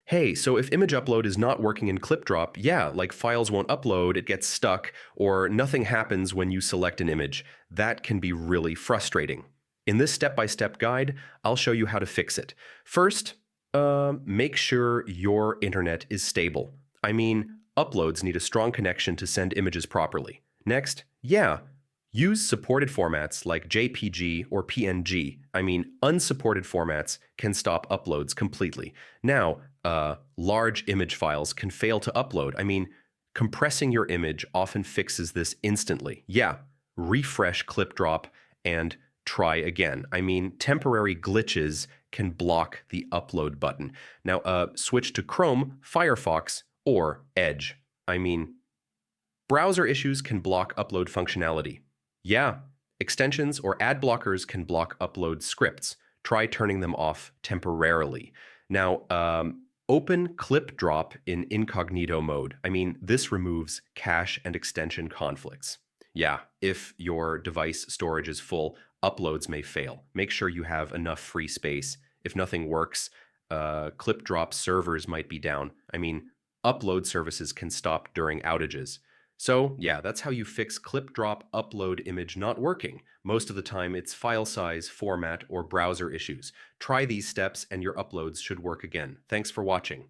Hey, so if image upload is not working in Clipdrop, yeah, like files won't upload, it gets stuck, or nothing happens when you select an image. That can be really frustrating. In this step-by-step guide, I'll show you how to fix it. First, make sure your internet is stable. I mean, uploads need a strong connection to send images properly. Next, yeah, use supported formats like JPG or PNG. I mean, unsupported formats can stop uploads completely. Now, large image files can fail to upload. I mean, compressing your image often fixes this instantly. Yeah, refresh Clipdrop and try again. I mean, temporary glitches can block the upload button. Now, switch to Chrome, Firefox, or Edge. I mean, browser issues can block upload functionality. Yeah, extensions or ad blockers can block upload scripts. Try turning them off temporarily. Now, open Clipdrop in incognito mode. I mean, this removes cache and extension conflicts. Yeah, if your device storage is full, uploads may fail. Make sure you have enough free space. If nothing works, Clipdrop servers might be down. I mean, upload services can stop during outages. So yeah, that's how you fix Clipdrop upload image not working. Most of the time it's file size, format, or browser issues. Try these steps and your uploads should work again. Thanks for watching.